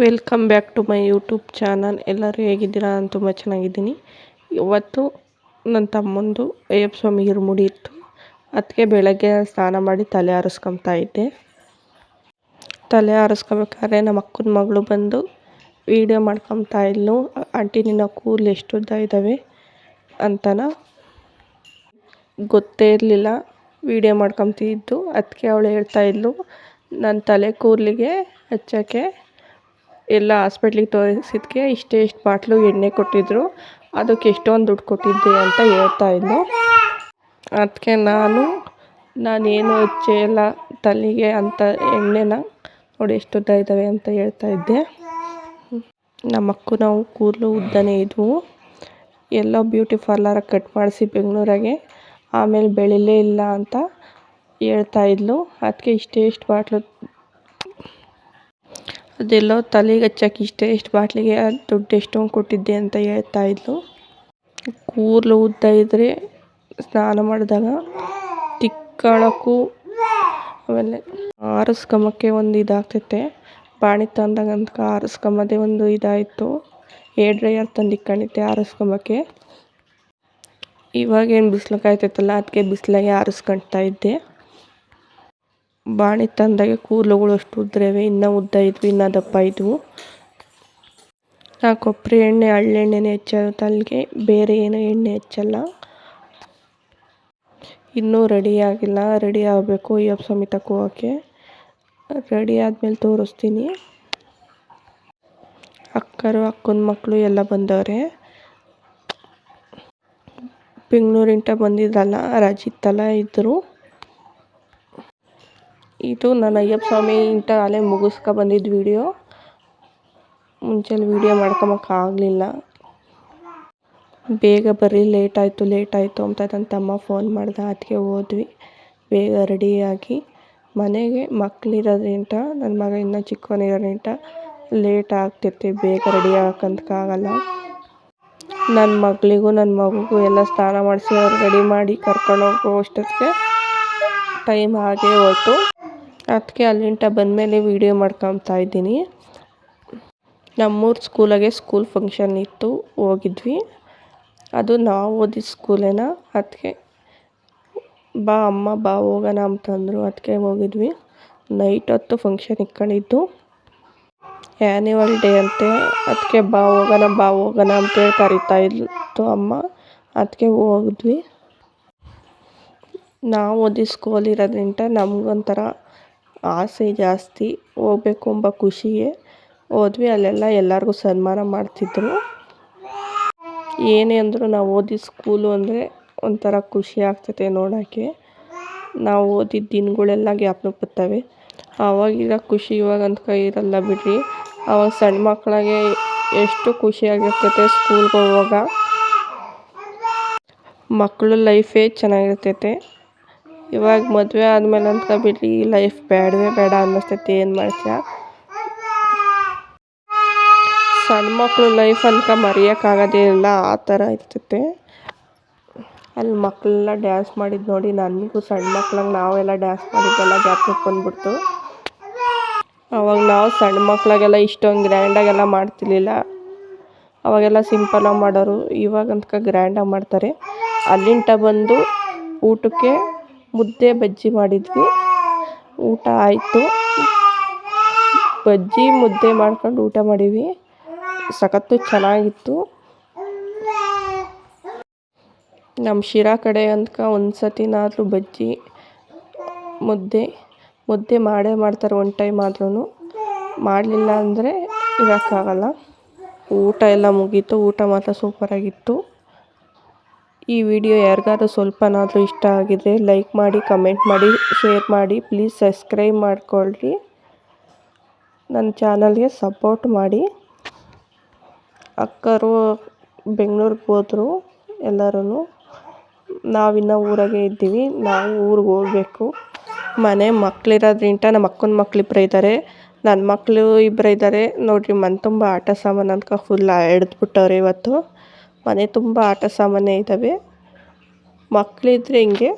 Welcome back to my YouTube channel. ಎಲ್ಲರೂ ಹೇಗಿದ್ದೀರಾ? ನಾನು ತುಂಬ ಚೆನ್ನಾಗಿದ್ದೀನಿ. ಇವತ್ತು ನನ್ನ ತಮ್ಮಂದು ಅಯ್ಯಪ್ಪ ಸ್ವಾಮಿ ಇರುಮುಡಿ ಇತ್ತು. ಅದಕ್ಕೆ ಬೆಳಗ್ಗೆ ಸ್ನಾನ ಮಾಡಿ ತಲೆ ಆರಿಸ್ಕೊತಾ ಇದ್ದೆ. ತಲೆ ಆರಿಸ್ಕೋಬೇಕಾದ್ರೆ ನಮ್ಮ ಅಕ್ಕನ ಮಗಳು ಬಂದು ವೀಡಿಯೋ ಮಾಡ್ಕೊತಾ ಇದ್ಲು. ಆಂಟಿ ನಿನ್ನ ಕೂದಲು ಎಷ್ಟು ಉದ್ದ ಇದ್ದಾವೆ ಅಂತನ ಗೊತ್ತೇ ಇರಲಿಲ್ಲ. ವೀಡಿಯೋ ಮಾಡ್ಕೊತಿದ್ದು ಅದಕ್ಕೆ ಅವಳು ಹೇಳ್ತಾ ಇದ್ಲು, ನನ್ನ ತಲೆ ಕೂದಲಿಗೆ ಹಚ್ಚೋಕ್ಕೆ ಎಲ್ಲ ಹಾಸ್ಪಿಟ್ಲಿಗೆ ತೋರಿಸಿದ್ದಕ್ಕೆ ಇಷ್ಟು ಬಾಟ್ಲು ಎಣ್ಣೆ ಕೊಟ್ಟಿದ್ದರು, ಅದಕ್ಕೆ ಎಷ್ಟೊಂದು ದುಡ್ಡು ಕೊಟ್ಟಿದ್ದೆ ಅಂತ ಹೇಳ್ತಾ ಇದ್ಲು. ಅದಕ್ಕೆ ನಾನೇನು ಹಚ್ಚೇ ಇಲ್ಲ ತಲೆಗೆ ಅಂತ ಎಣ್ಣೆನ ನೋಡಿ ಎಷ್ಟು ಉದ್ದ ಇದ್ದಾವೆ ಅಂತ ಹೇಳ್ತಾ ಇದ್ದೆ. ನಮ್ಮ ಅಕ್ಕನವು ಕೂದಲು ಉದ್ದನೇ ಇದ್ವು. ಎಲ್ಲೋ ಬ್ಯೂಟಿ ಪಾರ್ಲರಾಗಿ ಕಟ್ ಮಾಡಿಸಿ ಬೆಂಗಳೂರಾಗೆ, ಆಮೇಲೆ ಬೆಳಿಲೇ ಇಲ್ಲ ಅಂತ ಹೇಳ್ತಾ ಇದ್ಲು. ಅದಕ್ಕೆ ಇಷ್ಟು ಬಾಟ್ಲು ಅದೆಲ್ಲೋ ತಲೆಗೆ ಹಚ್ಚೋಕೆ ಇಷ್ಟು ಬಾಟ್ಲಿಗೆ ದುಡ್ಡು ಎಷ್ಟೊಂದು ಕೊಟ್ಟಿದ್ದೆ ಅಂತ ಹೇಳ್ತಾ ಇದ್ಲು. ಕೂದಲು ಉದ್ದ ಇದ್ದರೆ ಸ್ನಾನ ಮಾಡಿದಾಗ ತಿಕ್ಕೊಳ್ಳೋಕ್ಕೂ ಆಮೇಲೆ ಆರಿಸ್ಕೊಂಬಕ್ಕೆ ಒಂದು ಇದಾಗ್ತೈತೆ. ಬಾಣಿ ತಂದಾಗಂತ ಆರಿಸ್ಕೊಂಬೋದೇ ಒಂದು ಇದಾಯಿತು. ಹೇರ್ ಡ್ರೈಯರ್ ತಂದು ಇಟ್ಕೊಂಡಿದ್ದೆ ಆರಿಸ್ಕೊಂಬಕ್ಕೆ. ಇವಾಗೇನು ಬಿಸಿಲು ಕಾಯ್ತೈತಲ್ಲ, ಅದಕ್ಕೆ ಬಿಸಿಲಾಗೆ ಆರಿಸ್ಕೊಳ್ತಾ ಇದ್ದೆ. ಬಾಣಿ ತಂದಾಗೆ ಕೂದಲುಗಳು ಅಷ್ಟು ಉದ್ರವೆ, ಇನ್ನೂ ಉದ್ದ ಇದ್ವು, ಇನ್ನೂ ದಪ್ಪ ಇದ್ವು. ಕೊಬ್ಬರಿ ಎಣ್ಣೆ ಹಳ್ಳೆಣ್ಣೆನೇ ಹಚ್ಚೋದು ತಲೆಗೆ, ಬೇರೆ ಏನೋ ಎಣ್ಣೆ ಹಚ್ಚಲ್ಲ. ಇನ್ನೂ ರೆಡಿ ಆಗಿಲ್ಲ, ರೆಡಿ ಆಗಬೇಕು ಅಯ್ಯಪ್ಪ ಸ್ವಾಮಿ ಹೋಗೋಕ್ಕೆ. ರೆಡಿ ಆದಮೇಲೆ ತೋರಿಸ್ತೀನಿ. ಅಕ್ಕನ ಮಕ್ಕಳು ಎಲ್ಲ ಬಂದವ್ರೆ. ಬೆಂಗಳೂರಿಂಟ ಬಂದಿದ್ದಲ್ಲ, ರಜಿತ್ತಲ್ಲ ಇದ್ದರು. ಇದು ನನ್ನ ಅಯ್ಯಪ್ಪ ಸ್ವಾಮಿ ಇಂಟ ಅಲ್ಲೇ ಬಂದಿದ್ದು ವೀಡಿಯೋ. ಮುಂಚೆಲಿ ವೀಡಿಯೋ ಮಾಡ್ಕೊಳಕ್ಕಾಗಲಿಲ್ಲ. ಬೇಗ ಬರ್ರಿ, ಲೇಟ್ ಆಯಿತು ಅಂತ ನನ್ನ ತಮ್ಮ ಫೋನ್ ಮಾಡ್ದ. ಅದಕ್ಕೆ ಹೋದ್ವಿ ಬೇಗ ರೆಡಿಯಾಗಿ. ಮನೆಗೆ ಮಕ್ಕಳಿರೋದ್ರಿಂಟ, ನನ್ನ ಮಗ ಇನ್ನೂ ಚಿಕ್ಕವನಿರೋದ್ರಿಂಟ ಲೇಟ್ ಆಗ್ತೈತೆ, ಬೇಗ ರೆಡಿ ಆಗೋಕ್ಕಂತಕ್ಕಾಗಲ್ಲ. ನನ್ನ ಮಗಳಿಗೂ ನನ್ನ ಮಗುಗೂ ಎಲ್ಲ ಸ್ನಾನ ಮಾಡಿಸಿ ಅವ್ರು ರೆಡಿ ಮಾಡಿ ಕರ್ಕೊಂಡು ಹೋಗೋ ಅಷ್ಟೊತ್ತಿಗೆ ಟೈಮ್ ಆಗೇ ಹೋಯ್ತು. ಅದಕ್ಕೆ ಅಲ್ಲಿಂಟ ಬಂದಮೇಲೆ ವೀಡಿಯೋ ಮಾಡ್ಕೊತಾ ಇದ್ದೀನಿ. ನಮ್ಮೂರ ಸ್ಕೂಲ್ ಫಂಕ್ಷನ್ ಇತ್ತು, ಹೋಗಿದ್ವಿ. ಅದು ನಾವು ಓದಿದ ಸ್ಕೂಲೇನ. ಅದಕ್ಕೆ ಬಾ ಅಮ್ಮ ಬಾ ಹೋಗೋಣ ಅಂತಂದರು. ಅದಕ್ಕೆ ಹೋಗಿದ್ವಿ. ನೈಟ್ ಹೊತ್ತು ಫಂಕ್ಷನ್ ಇಟ್ಕೊಂಡಿದ್ದು, ಆ್ಯನ್ಯುವಲ್ ಡೇ ಅಂತೆ. ಅದಕ್ಕೆ ಬಾ ಹೋಗೋಣ ಅಂತೇಳಿ ಕರಿತಾ ಇತ್ತು ಅಮ್ಮ. ಅದಕ್ಕೆ ಹೋಗಿದ್ವಿ. ನಾವು ಓದಿದ ಸ್ಕೂಲ್ ಇರೋದ್ರಿಂದ ನಮಗೊಂಥರ ಆಸೆ ಜಾಸ್ತಿ, ಹೋಗ್ಬೇಕು ಎಂಬ ಖುಷಿಯೇ ಹೋದ್ವಿ. ಅಲ್ಲೆಲ್ಲ ಎಲ್ಲರಿಗೂ ಸನ್ಮಾನ ಮಾಡ್ತಿದ್ರು. ಏನೇ ಅಂದರೂ ನಾವು ಓದಿದ ಸ್ಕೂಲು ಅಂದರೆ ಒಂಥರ ಖುಷಿ ಆಗ್ತೈತೆ ನೋಡೋಕ್ಕೆ. ನಾವು ಓದಿದ ದಿನಗಳೆಲ್ಲ ಜ್ಞಾಪನಕ್ಕೆ ಬರ್ತವೆ. ಆವಾಗಿರೋ ಖುಷಿ ಇವಾಗಂತ ಇರಲ್ಲ ಬಿಡ್ರಿ. ಆವಾಗ ಸಣ್ಣ ಮಕ್ಕಳಿಗೆ ಎಷ್ಟು ಖುಷಿಯಾಗಿರ್ತೈತೆ ಸ್ಕೂಲ್ಗೆ ಹೋಗುವಾಗ. ಮಕ್ಕಳು ಲೈಫೇ ಚೆನ್ನಾಗಿರ್ತೈತೆ. ಇವಾಗ ಮದುವೆ ಆದಮೇಲೆ ಅಂತ ಬಿಡ್ರಿ, ಈ ಲೈಫ್ ಬೇಡವೇ ಬೇಡ ಅನ್ನಿಸ್ತೈತೆ. ಏನು ಮಾಡ್ತೀಯ, ಸಣ್ಣ ಮಕ್ಕಳು ಲೈಫ್ ಅಂತ ಮರೆಯೋಕ್ಕಾಗೋದೇ ಇಲ್ಲ, ಆ ಥರ ಇರ್ತೈತೆ. ಅಲ್ಲಿ ಮಕ್ಕಳೆಲ್ಲ ಡ್ಯಾನ್ಸ್ ಮಾಡಿದ್ದು ನೋಡಿ ನನಗೂ ಸಣ್ಣ ಮಕ್ಳಾಗ ನಾವೆಲ್ಲ ಡ್ಯಾನ್ಸ್ ಮಾಡಿದ್ದೆಲ್ಲ ಜ್ಞಾಪಕಕ್ಕೆ ಬಂದ್ಬಿಡ್ತು. ಅವಾಗ ನಾವು ಸಣ್ಣ ಮಕ್ಕಳಾಗೆಲ್ಲ ಇಷ್ಟೊಂದು ಗ್ರ್ಯಾಂಡಾಗೆಲ್ಲ ಮಾಡ್ತಿರ್ಲಿಲ್ಲ. ಅವಾಗೆಲ್ಲ ಸಿಂಪಲಾಗಿ ಮಾಡೋರು. ಇವಾಗಂತ ಗ್ರ್ಯಾಂಡಾಗಿ ಮಾಡ್ತಾರೆ. ಅಲ್ಲಿಂಟ ಬಂದು ಊಟಕ್ಕೆ ಮುದ್ದೆ ಬಜ್ಜಿ ಮಾಡಿದ್ವಿ. ಊಟ ಆಯಿತು. ಬಜ್ಜಿ ಮುದ್ದೆ ಮಾಡ್ಕೊಂಡು ಊಟ ಮಾಡೀವಿ. ಸಖತ್ತು ಚೆನ್ನಾಗಿತ್ತು. ನಮ್ಮ ಶಿರಾ ಕಡೆ ಅಂತ ಒಂದು ಸತಿನಾದರೂ ಬಜ್ಜಿ ಮುದ್ದೆ ಮಾಡೇ ಮಾಡ್ತಾರೆ ಒಂದು ಟೈಮ್ ಆದ್ರೂ. ಮಾಡಲಿಲ್ಲ ಅಂದರೆ ಇರೋಕ್ಕಾಗಲ್ಲ. ಊಟ ಎಲ್ಲ ಮುಗೀತು. ಊಟ ಮಾತ್ರ ಸೂಪರಾಗಿತ್ತು. ಈ ವಿಡಿಯೋ ಯಾರಿಗಾದ್ರೂ ಸ್ವಲ್ಪನಾದರೂ ಇಷ್ಟ ಆಗಿದ್ರೆ ಲೈಕ್ ಮಾಡಿ, ಕಮೆಂಟ್ ಮಾಡಿ, ಶೇರ್ ಮಾಡಿ. ಪ್ಲೀಸ್ ಸಬ್ಸ್ಕ್ರೈಬ್ ಮಾಡಿಕೊಳ್ಳ್ರಿ. ನನ್ನ ಚಾನಲ್ಗೆ ಸಪೋರ್ಟ್ ಮಾಡಿ. ಅಕ್ಕರು ಬೆಂಗಳೂರಿಗೆ ಹೋದರು ಎಲ್ಲರೂ. ನಾವಿನ್ನೂ ಊರಾಗೆ ಇದ್ದೀವಿ. ನಾವು ಊರಿಗೆ ಹೋಗಬೇಕು. ಮಕ್ಕಳಿರೋದ್ರಿಂದ ನಮ್ಮ ಅಕ್ಕನ ಮಕ್ಳು ಇಬ್ಬರು ಇದ್ದಾರೆ, ನನ್ನ ಮಕ್ಕಳು ಇಬ್ಬರು ಇದ್ದಾರೆ. ನೋಡಿರಿ, ಮನೆ ತುಂಬ ಆಟ ಸಾಮಾನು ಅಂತ ಫುಲ್ ಎಳೆದ್ಬಿಟ್ಟವ್ರೆ ಇವತ್ತು. ಮನೆ ತುಂಬ ಆಟ ಸಾಮಾನೇ ಇದ್ದಾವೆ. ಮಕ್ಕಳಿದ್ರೆ ಹಿಂಗೆ.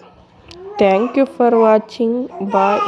Thank you for watching. Bye.